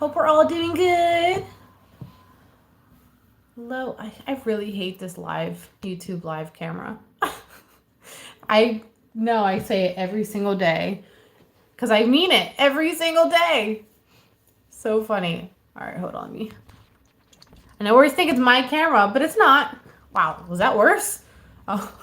Hope we're all doing good. Hello. I really hate this YouTube live camera. I know I say it every single day because I mean it every single day. So funny. All right, hold on me. I always think it's my camera, but it's not. Wow, was that worse? Oh.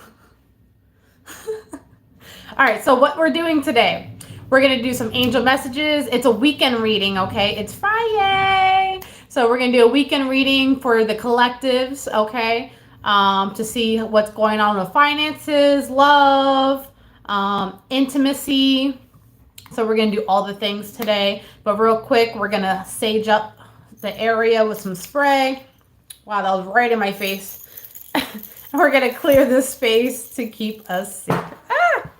All right, so what we're doing today, we're going to do some angel messages. It's a weekend reading, okay? It's Friday. So we're going to do a weekend reading for the collectives, okay? To see what's going on with finances, love, intimacy. So we're going to do all the things today. But real quick, we're going to sage up the area with some spray. Wow, that was right in my face. We're going to clear this space to keep us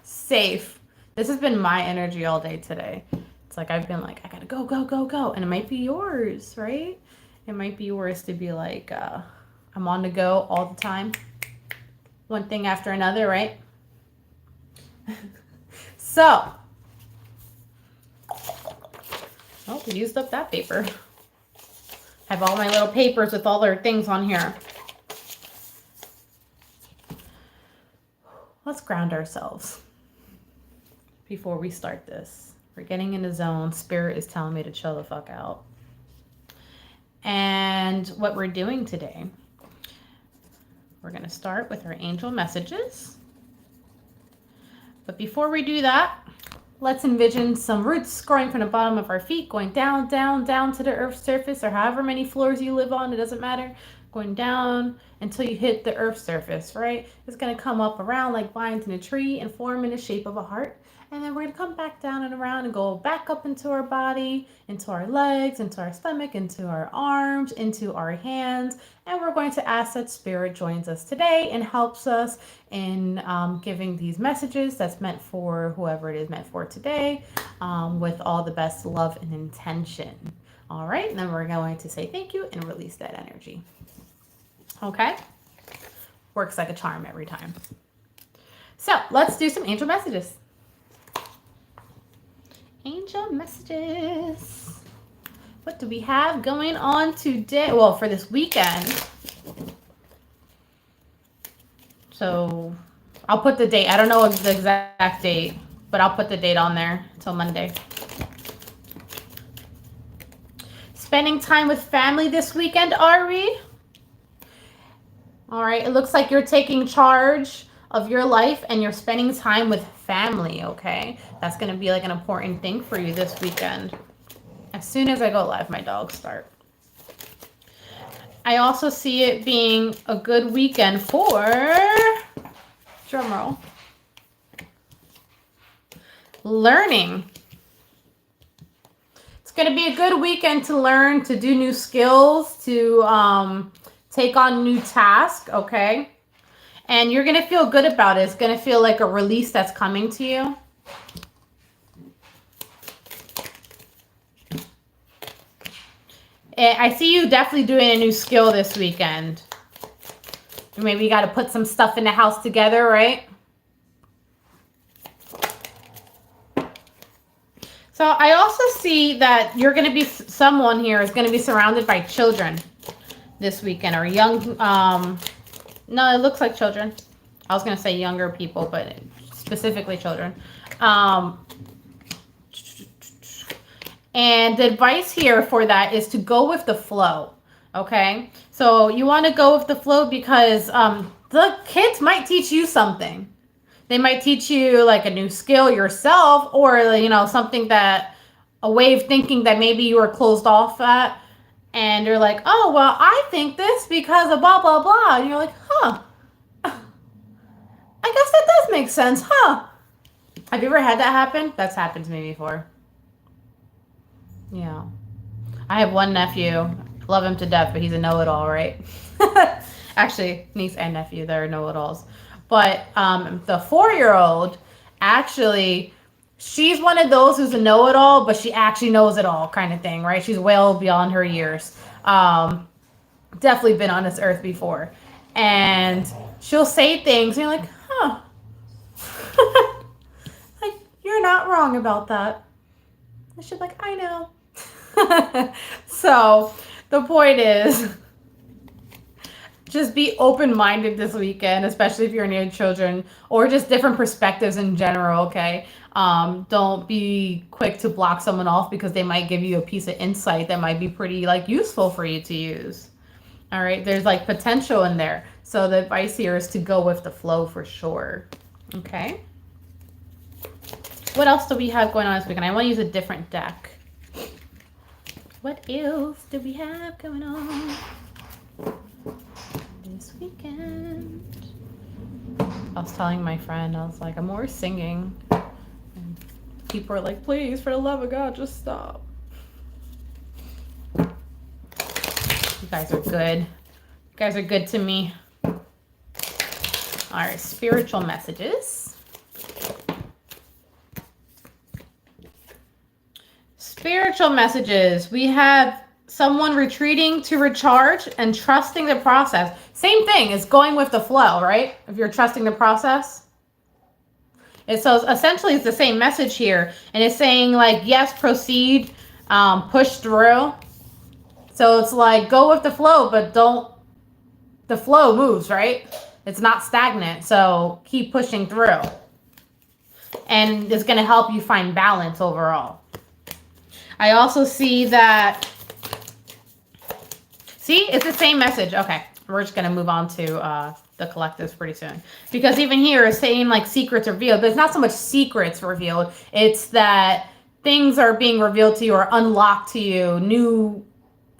safe. This has been my energy all day today. It's like I've been like, I got to go, go, go, go. And it might be yours, right? It might be yours to be like, I'm on the go all the time. One thing after another, right? So, oh, we used up that paper. I have all my little papers with all their things on here. Let's ground ourselves before we start this. We're getting in the zone. Spirit is telling me to chill the fuck out. And what we're doing today, we're going to start with our angel messages. But before we do that, let's envision some roots growing from the bottom of our feet, going down, down, down to the earth's surface, or however many floors you live on, it doesn't matter. Going down until you hit the earth's surface, right? It's going to come up around like vines in a tree and form in the shape of a heart. And then we're going to come back down and around and go back up into our body, into our legs, into our stomach, into our arms, into our hands. And we're going to ask that Spirit joins us today and helps us in giving these messages that's meant for whoever it is meant for today, with all the best love and intention. All right, and then we're going to say thank you and release that energy. Okay? Works like a charm every time. So let's do some angel messages. Angel messages. What do we have going on today? Well, for this weekend. So I'll put the date. I don't know the exact date, but I'll put the date on there until Monday. Spending time with family this weekend, Ari? All right, it looks like you're taking charge of your life and you're spending time with family, okay? That's going to be like an important thing for you this weekend. As soon as I go live, my dogs start. I also see it being a good weekend for, drumroll, learning. It's going to be a good weekend to learn, to do new skills, to take on new tasks, okay? And you're going to feel good about it. It's going to feel like a release that's coming to you. I see you definitely doing a new skill this weekend. Maybe you got to put some stuff in the house together, right? So I also see that you're going to be, someone here is going to be surrounded by children this weekend, or young, no, it looks like children. I was going to say younger people, but specifically children. And the advice here for that is to go with the flow, okay? So you want to go with the flow because the kids might teach you something. They might teach you like a new skill yourself, or, you know, something that, a way of thinking that maybe you were closed off at. And you're like, oh, well, I think this because of blah, blah, blah. And you're like, huh. I guess that does make sense, huh? Have you ever had that happen? That's happened to me before. Yeah. I have one nephew. Love him to death, but he's a know-it-all, right? Actually, niece and nephew, they're know-it-alls. But the 4-year-old, actually, she's one of those who's a know-it-all, but she actually knows it all kind of thing, right? She's well beyond her years. Definitely been on this earth before. And she'll say things, and you're like, huh. Like, you're not wrong about that. And she's like, I know. So the point is, just be open-minded this weekend, especially if you're near children, or just different perspectives in general, okay? Don't be quick to block someone off because they might give you a piece of insight that might be pretty like useful for you to use. All right, there's like potential in there. So the advice here is to go with the flow for sure. Okay. What else do we have going on this weekend? I want to use a different deck. What else do we have going on this weekend? I was telling my friend, I was like, I'm more singing. And people are like, please, for the love of God, just stop. You guys are good. You guys are good to me. All right, spiritual messages. Spiritual messages. We have someone retreating to recharge and trusting the process. Same thing as going with the flow, right? If you're trusting the process. So essentially it's the same message here. And it's saying like, yes, proceed, push through. So it's like, go with the flow, but the flow moves, right? It's not stagnant. So keep pushing through. And it's going to help you find balance overall. I also see that, see, it's the same message. Okay, we're just going to move on to the collectives pretty soon. Because even here it's saying like secrets revealed, but it's not so much secrets revealed. It's that things are being revealed to you or unlocked to you. New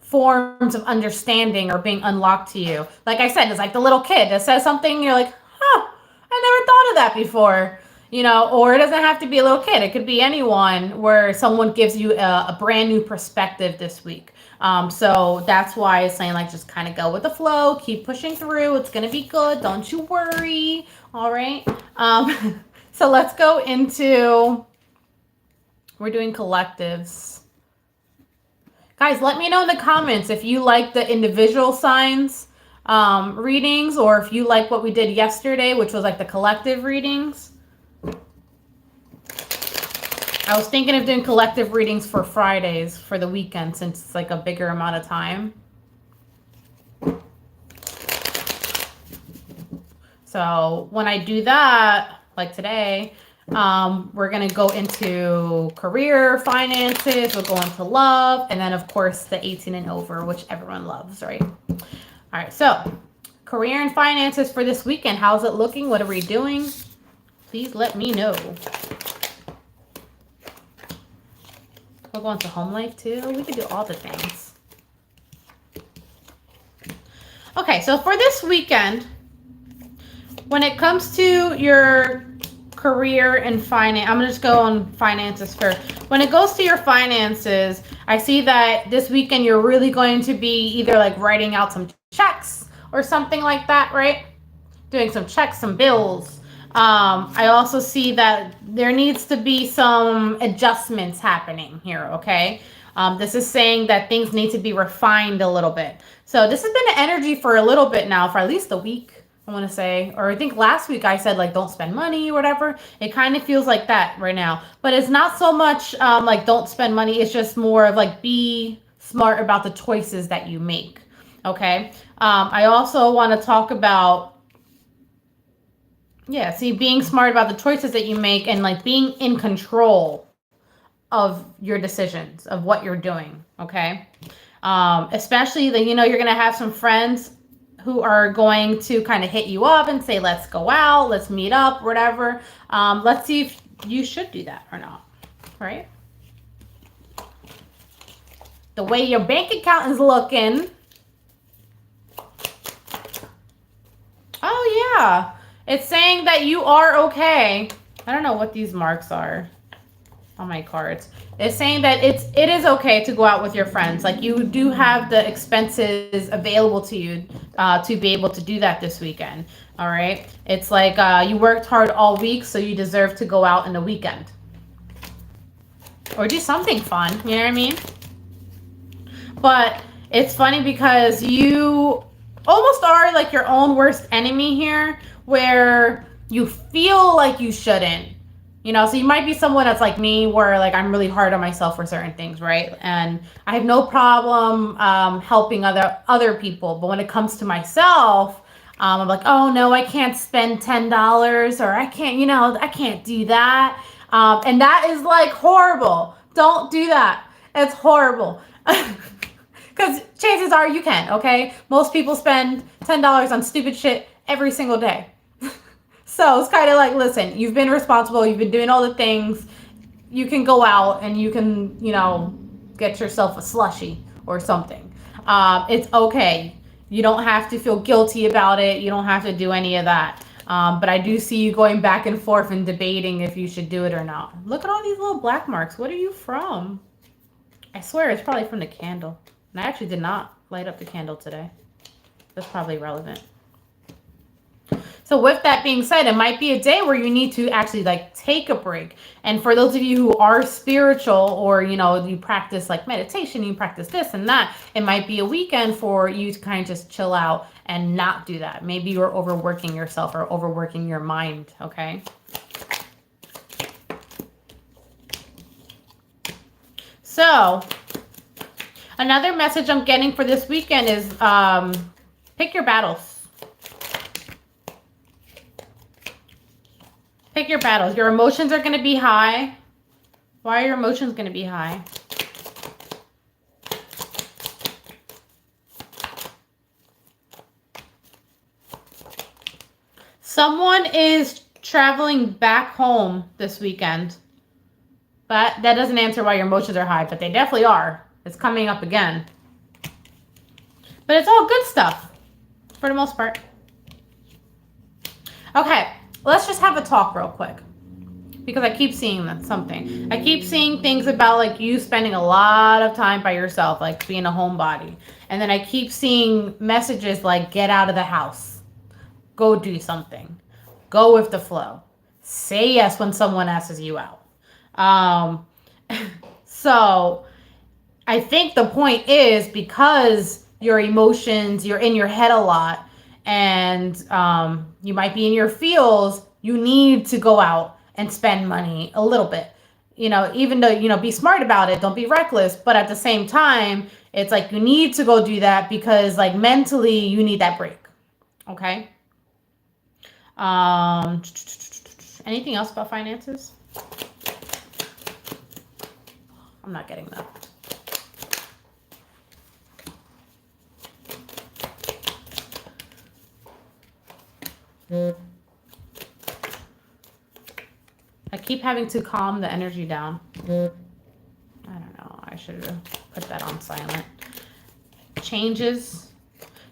forms of understanding are being unlocked to you. Like I said, it's like the little kid that says something, you're like, huh, I never thought of that before. You know, or it doesn't have to be a little kid. It could be anyone where someone gives you a brand new perspective this week. So that's why it's saying like, just kind of go with the flow, keep pushing through. It's going to be good. Don't you worry. All right. So let's go into, we're doing collectives. Guys, let me know in the comments if you like the individual signs readings, or if you like what we did yesterday, which was like the collective readings. I was thinking of doing collective readings for Fridays for the weekend since it's like a bigger amount of time. So when I do that, like today, we're going to go into career, finances, we'll go into love, and then of course the 18 and over, which everyone loves, right? All right, so career and finances for this weekend. How's it looking? What are we doing? Please let me know. We'll go into home life too. We can do all the things. Okay, so for this weekend, when it comes to your career and finance, I'm going to just go on finances first. When it goes to your finances, I see that this weekend you're really going to be either like writing out some checks or something like that, right? Doing some checks, some bills. I also see that there needs to be some adjustments happening here, okay? This is saying that things need to be refined a little bit. So this has been an energy for a little bit now, for at least a week, I want to say. Or I think last week I said, like, don't spend money or whatever. It kind of feels like that right now. But it's not so much like don't spend money. It's just more of like be smart about the choices that you make, okay? I also want to talk about, yeah, see, being smart about the choices that you make and like being in control of your decisions, of what you're doing, okay? Especially that, you know, you're going to have some friends who are going to kind of hit you up and say, let's go out, let's meet up, whatever. Let's see if you should do that or not, right? The way your bank account is looking. Oh, yeah. It's saying that you are okay. I don't know what these marks are on my cards. It's saying that it is okay to go out with your friends. Like you do have the expenses available to you to be able to do that this weekend. All right. It's like you worked hard all week, so you deserve to go out in the weekend. Or do something fun. You know what I mean? But it's funny because you almost are like your own worst enemy here, where you feel like you shouldn't, You know, so you might be someone that's like me where like I'm really hard on myself for certain things, right? And I have no problem helping other people. But when it comes to myself, I'm like, oh no, I can't spend $10 or I can't, you know, I can't do that. And that is like horrible. Don't do that. It's horrible. Because chances are you can, okay? Most people spend $10 on stupid shit every single day. So it's kind of like, listen, you've been responsible. You've been doing all the things. You can go out and you can, you know, get yourself a slushie or something. It's okay. You don't have to feel guilty about it. You don't have to do any of that. But I do see you going back and forth and debating if you should do it or not. Look at all these little black marks. What are you from? I swear it's probably from the candle. And I actually did not light up the candle today. That's probably relevant. So with that being said, it might be a day where you need to actually like take a break. And for those of you who are spiritual or, you know, you practice like meditation, you practice this and that, it might be a weekend for you to kind of just chill out and not do that. Maybe you're overworking yourself or overworking your mind, okay? So another message I'm getting for this weekend is pick your battles. Pick your battles. Your emotions are going to be high. Why are your emotions going to be high? Someone is traveling back home this weekend. But that doesn't answer why your emotions are high, but they definitely are. It's coming up again. But it's all good stuff for the most part. Okay. Let's just have a talk real quick because I keep seeing that something. I keep seeing things about like you spending a lot of time by yourself, like being a homebody. And then I keep seeing messages like get out of the house, go do something, go with the flow, say yes when someone asks you out. So I think the point is because your emotions, you're in your head a lot. And you might be in your feels, you need to go out and spend money a little bit. You know, even though, you know, be smart about it, don't be reckless. But at the same time, it's like you need to go do that because like mentally you need that break. Okay. Anything else about finances? I'm not getting that. I keep having to calm the energy down. I don't know. I should have put that on silent. Changes.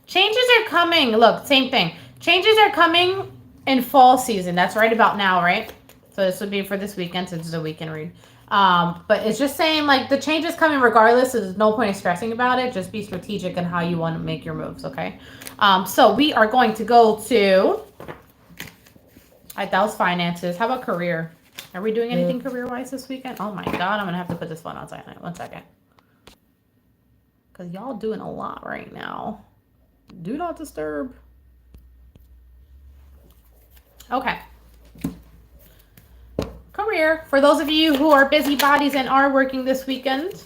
Changes are coming. Look, same thing. Changes are coming in fall season. That's right about now, right? So this would be for this weekend since it's a weekend read. But it's just saying like the change is coming regardless. So there's no point in stressing about it. Just be strategic in how you want to make your moves, okay? So we are going to go to... that was finances. How about career? Are we doing anything career-wise this weekend? Oh my God, I'm going to have to put this phone on silent. 1 second. Because y'all doing a lot right now. Do not disturb. Okay. Career. For those of you who are busybodies and are working this weekend.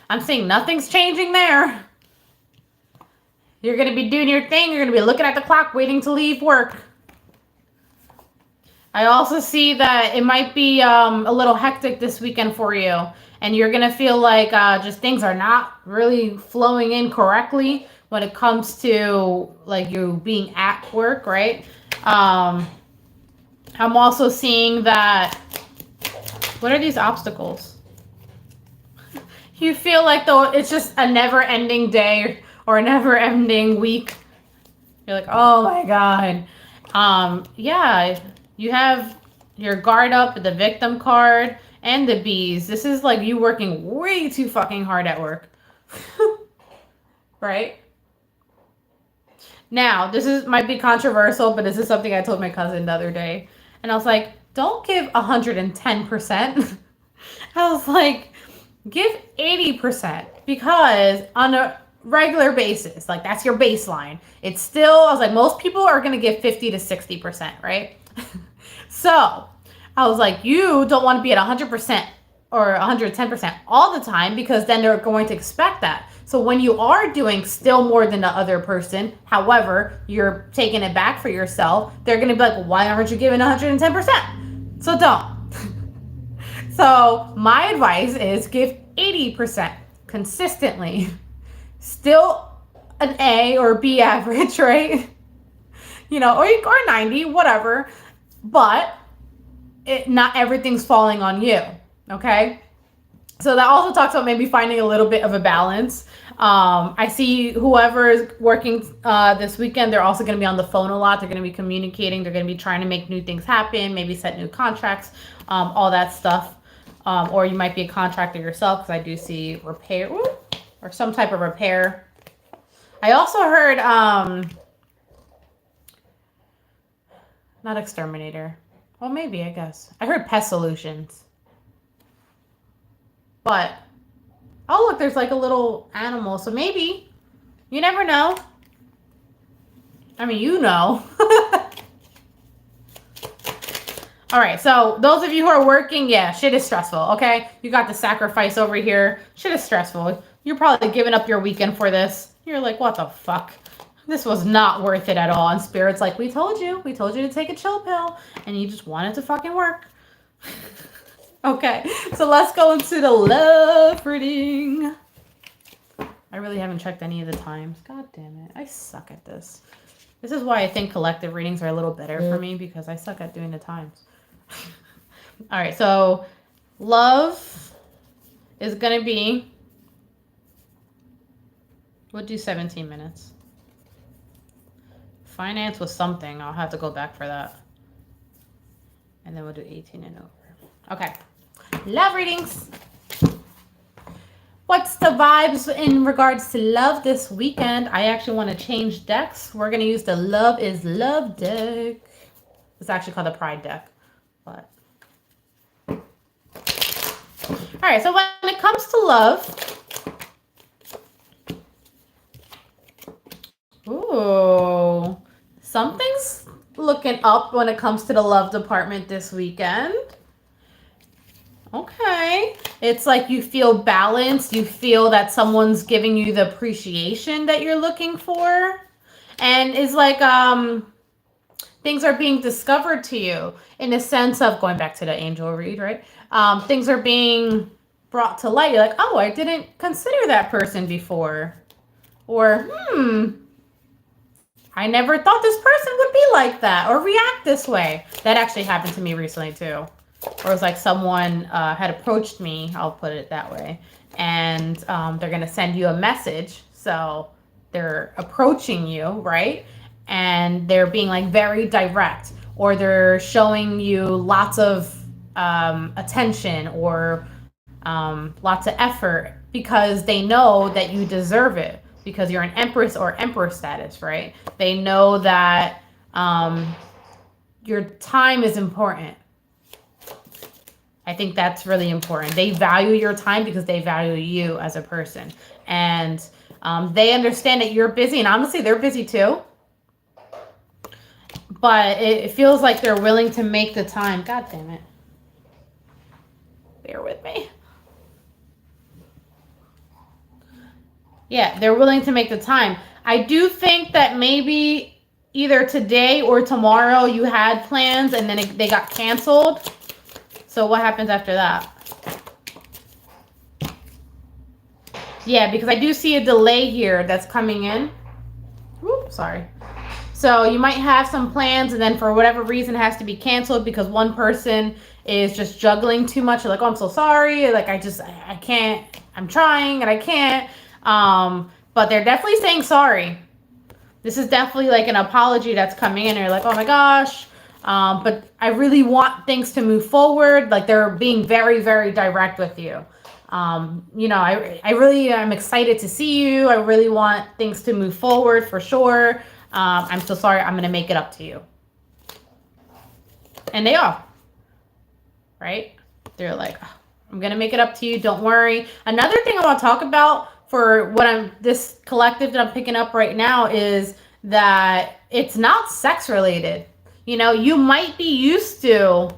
I'm seeing nothing's changing there. You're going to be doing your thing. You're going to be looking at the clock, waiting to leave work. I also see that it might be a little hectic this weekend for you. And you're going to feel like just things are not really flowing in correctly when it comes to like you being at work, right? I'm also seeing that, what are these obstacles? You feel like though it's just a never-ending day or a never-ending week. You're like, oh my God. Yeah, you have your guard up, the victim card, and the bees. This is like you working way too fucking hard at work. Right? Now, might be controversial, but this is something I told my cousin the other day. And I was like, don't give 110%. I was like, give 80%. Because on a regular basis. Like that's your baseline. It's still, I was like, most people are going to give 50 to 60%, right? So I was like, you don't want to be at 100% or 110% all the time because then they're going to expect that. So when you are doing still more than the other person, however, you're taking it back for yourself, they're going to be like, why aren't you giving 110%? So don't. So my advice is give 80% consistently. Still an A or B average, right? You know, or 90, whatever. But not everything's falling on you, okay? So that also talks about maybe finding a little bit of a balance. I see whoever is working this weekend, they're also going to be on the phone a lot. They're going to be communicating. They're going to be trying to make new things happen, maybe set new contracts, all that stuff. Or you might be a contractor yourself, because I do see repair or some type of repair. I also heard, not exterminator. Well, maybe, I guess. I heard pest solutions. But, oh, look, there's like a little animal. So maybe, you never know. I mean, you know. All right, so those of you who are working, yeah, shit is stressful, okay? You got the sacrifice over here. Shit is stressful. You're probably giving up your weekend for this. You're like, what the fuck? This was not worth it at all. And Spirit's like, we told you to take a chill pill, and you just wanted to fucking work. Okay, so let's go into the love reading. I really haven't checked any of the times. God damn it, I suck at this. This is why I think collective readings are a little better for me, because I suck at doing the times. All right, so love is going to be, we'll do 17 minutes. Finance was something. I'll have to go back for that. And then we'll do 18 and over. Okay, love readings. What's the vibes in regards to love this weekend? I actually want to change decks. We're going to use the Love is Love deck. It's actually called the Pride deck. But all right, so when it comes to love, ooh, something's looking up when it comes to the love department this weekend. Okay, it's like you feel balanced. You feel that someone's giving you the appreciation that you're looking for, and it's like things are being discovered to you in a sense of, going back to the angel read, right? Things are being brought to light. You're like, oh, I didn't consider that person before. Or, I never thought this person would be like that or react this way. That actually happened to me recently too. Or it was like someone had approached me, I'll put it that way, and they're going to send you a message. So they're approaching you, right? And they're being like very direct, or they're showing you lots of attention or lots of effort because they know that you deserve it, because you're an empress or emperor status, right? They know that your time is important. I think that's really important. They value your time because they value you as a person. And they understand that you're busy, and honestly, they're busy too. But it feels like they're willing to make the time. God damn it. Bear with me. Yeah, they're willing to make the time. I do think that maybe either today or tomorrow you had plans and then they got canceled. So what happens after that? Yeah, because I do see a delay here that's coming in. Whoop, sorry. So you might have some plans, and then for whatever reason it has to be canceled because one person is just juggling too much. You're like, oh, I'm so sorry. Like, I can't. I'm trying and I can't. But they're definitely saying sorry. This is definitely like an apology that's coming in. And you're like, oh my gosh. But I really want things to move forward. Like, they're being very, very direct with you. You know, I really am excited to see you. I really want things to move forward for sure. I'm so sorry. I'm going to make it up to you. And they are. Right? They're like, oh, I'm going to make it up to you. Don't worry. Another thing I want to talk about for this collective that I'm picking up right now is that it's not sex related. You know, you might be used to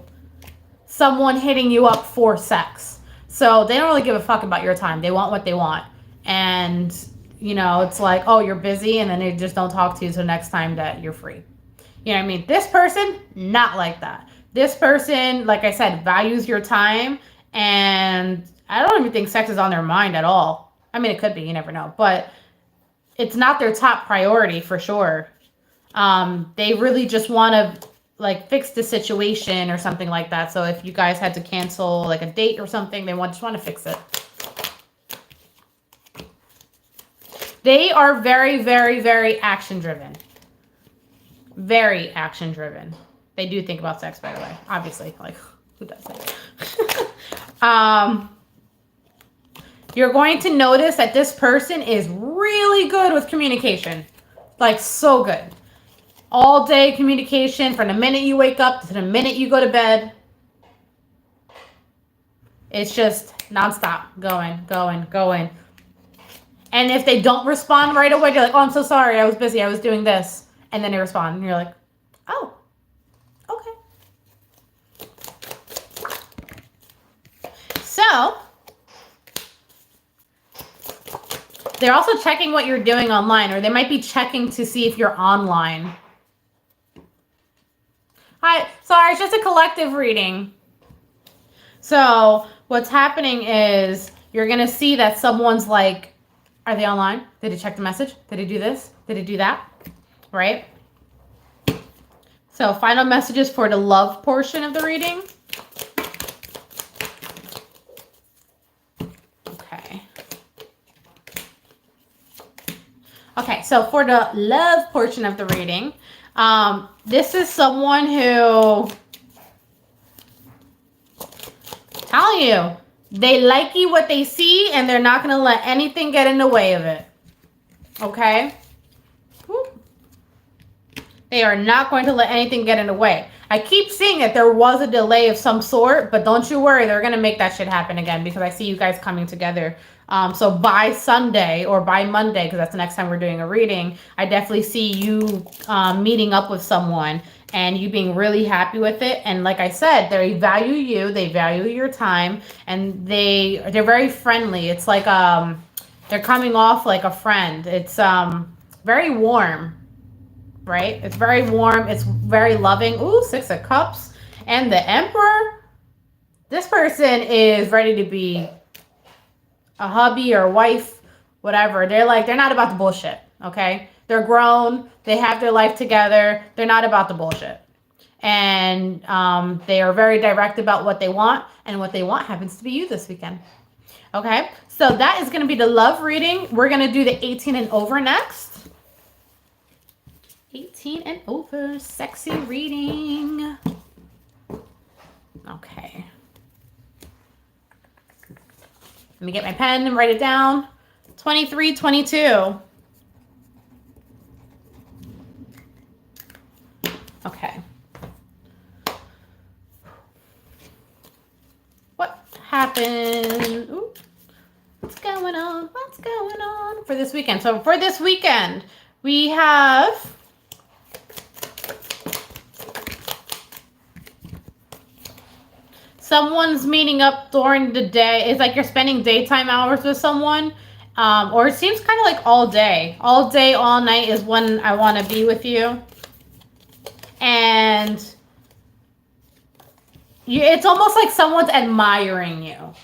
someone hitting you up for sex. So they don't really give a fuck about your time. They want what they want. And, you know, it's like, oh, you're busy, and then they just don't talk to you until next time that you're free. You know what I mean? This person, not like that. This person, like I said, values your time, and I don't even think sex is on their mind at all. I mean, it could be, you never know. But it's not their top priority for sure. They really just want to like fix the situation or something like that. So if you guys had to cancel like a date or something, they just want to fix it. They are very, very, very action driven. Very action driven. They do think about sex, by the way. Obviously, like who does that? You're going to notice that this person is really good with communication. Like so good. All day communication from the minute you wake up to the minute you go to bed. It's just nonstop. Going. And if they don't respond right away, you're like, oh, I'm so sorry. I was busy. I was doing this. And then they respond. And you're like, oh, okay. So they're also checking what you're doing online, or they might be checking to see if you're online. Hi, sorry, it's just a collective reading. So what's happening is you're going to see that someone's like, are they online? Did they check the message? Did they do this? Did they do that? Right? So final messages for the love portion of the reading. Okay, so for the love portion of the reading, this is someone who, tell you, they like you what they see, and they're not going to let anything get in the way of it. Okay? Whoop. They are not going to let anything get in the way. I keep seeing that there was a delay of some sort, but don't you worry, they're going to make that shit happen again, because I see you guys coming together. So by Sunday or by Monday, because that's the next time we're doing a reading, I definitely see you meeting up with someone and you being really happy with it. And like I said, they value you, they value your time, and they're very friendly. It's like they're coming off like a friend. It's very warm, right? It's very warm. It's very loving. Ooh, 6 of Cups and the Emperor. This person is ready to be a hubby or a wife, whatever. They're not about the bullshit, okay? They're grown. They have their life together. They're not about the bullshit. And they are very direct about what they want, and what they want happens to be you this weekend. Okay? So that is going to be the love reading. We're going to do the 18 and over next. 18 and over, sexy reading. Okay. Let me get my pen and write it down. 23, 22. Okay. What happened? Ooh. What's going on? What's going on for this weekend? So for this weekend, we have someone's meeting up during the day. It's like you're spending daytime hours with someone. Or it seems kind of like all day. All day, all night is when I want to be with you. And it's almost like someone's admiring you.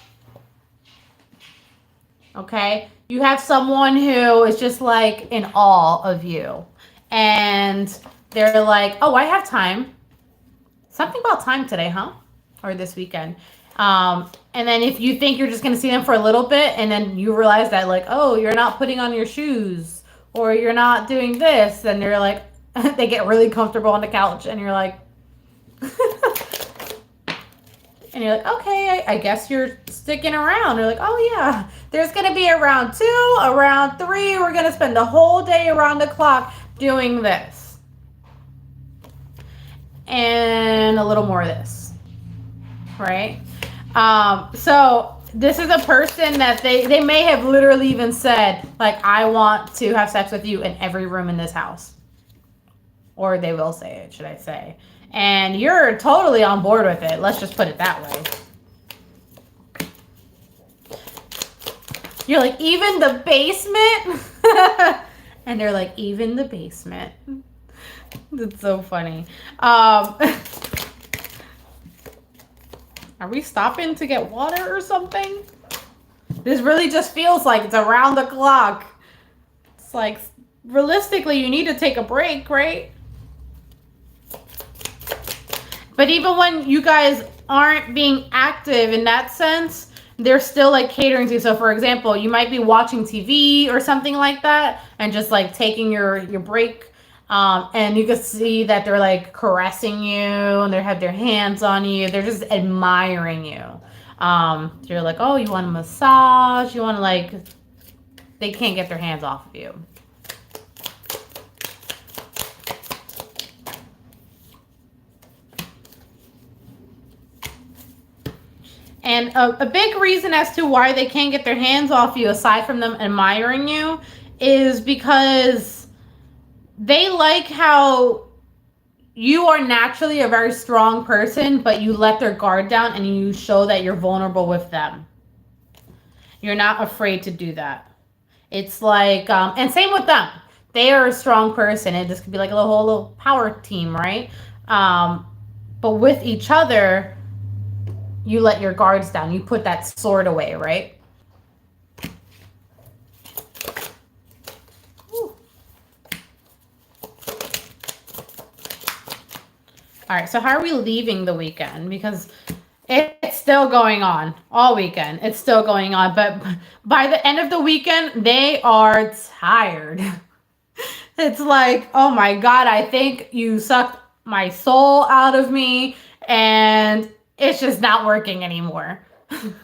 Okay? You have someone who is just like in awe of you. And they're like, oh, I have time. Something about time today, huh? Or this weekend. And then if you think you're just going to see them for a little bit, and then you realize that like, oh, you're not putting on your shoes, or you're not doing this, and they're like, they get really comfortable on the couch, and you're like, and you're like, okay, I guess you're sticking around. They're like, oh yeah, there's going to be a round 2, a round 3. We're going to spend the whole day around the clock doing this. And a little more of this. Right? So This is a person that they may have literally even said, like, I want to have sex with you in every room in this house. Or they will say it, should I say. And you're totally on board with it. Let's just put it that way. You're like, even the basement? And they're like, even the basement. That's so funny. Are we stopping to get water or something? This really just feels like it's around the clock. It's like, realistically, you need to take a break, right? But even when you guys aren't being active in that sense, they're still like catering to you. So for example, you might be watching TV or something like that and just like taking your break. And you can see that they're like caressing you and they have their hands on you. They're just admiring you. You're like, oh, you want a massage? You want to like, they can't get their hands off of you. And a big reason as to why they can't get their hands off you, aside from them admiring you, is because they like how you are naturally a very strong person, but you let their guard down and you show that you're vulnerable with them. You're not afraid to do that. It's like, and same with them. They are a strong person. And this could be like a whole little power team, right? But with each other, you let your guards down. You put that sword away, right? Ooh. All right, so how are we leaving the weekend? Because it's still going on all weekend. It's still going on. But by the end of the weekend, they are tired. It's like, oh my God, I think you sucked my soul out of me. And it's just not working anymore. And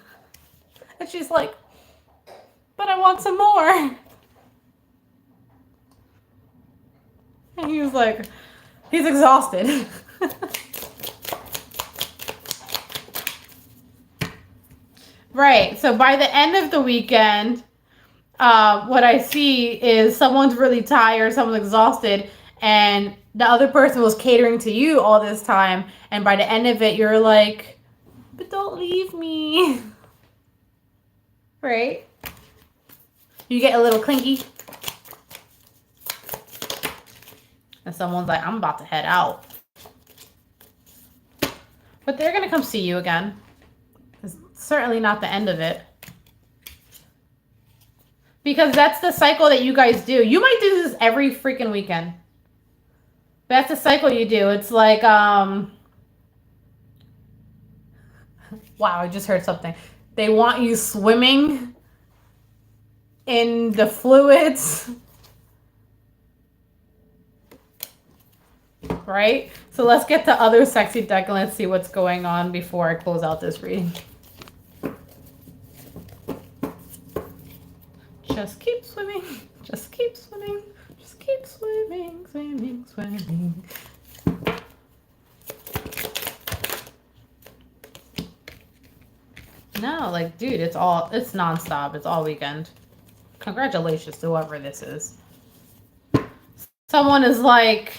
she's like, but I want some more. And he was like, he's exhausted. Right. So by the end of the weekend, what I see is someone's really tired, someone's exhausted, and the other person was catering to you all this time. And by the end of it, you're like, but don't leave me. Right? You get a little clinky. And someone's like, I'm about to head out. But they're going to come see you again. It's certainly not the end of it. Because that's the cycle that you guys do. You might do this every freaking weekend. That's the cycle you do. It's like, wow, I just heard something. They want you swimming in the fluids. Right? So let's get the other sexy deck and let's see what's going on before I close out this reading. Just keep swimming. Just keep swimming. Just keep swimming, swimming, swimming. No, like, dude, it's nonstop. It's all weekend. Congratulations to whoever this is. Someone is like,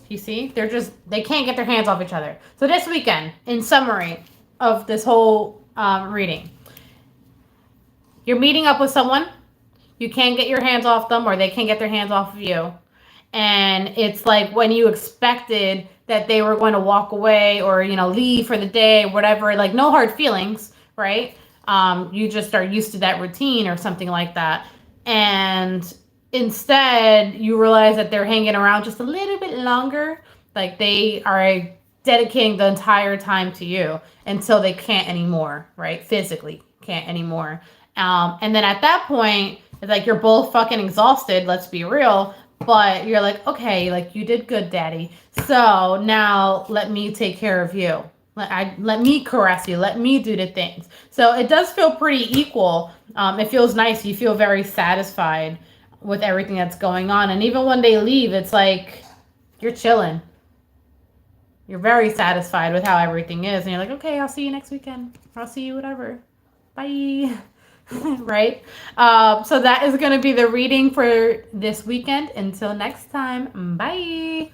you see? They can't get their hands off each other. So this weekend, in summary of this whole reading, you're meeting up with someone. You can't get your hands off them, or they can't get their hands off of you. And it's like when you expected that they were going to walk away or, leave for the day, whatever, like no hard feelings, right? You just are used to that routine or something like that. And instead, you realize that they're hanging around just a little bit longer. Like they are dedicating the entire time to you until they can't anymore, right? Physically can't anymore. And then at that point, it's like you're both fucking exhausted, let's be real. But you're like, okay, like you did good, daddy. So now let me take care of you. Let me caress you. Let me do the things. So it does feel pretty equal. It feels nice. You feel very satisfied with everything that's going on. And even when they leave, it's like you're chilling. you're very satisfied with how everything is. And you're like, okay, I'll see you next weekend. I'll see you whatever. Bye. Right? So that is going to be the reading for this weekend. Until next time, bye.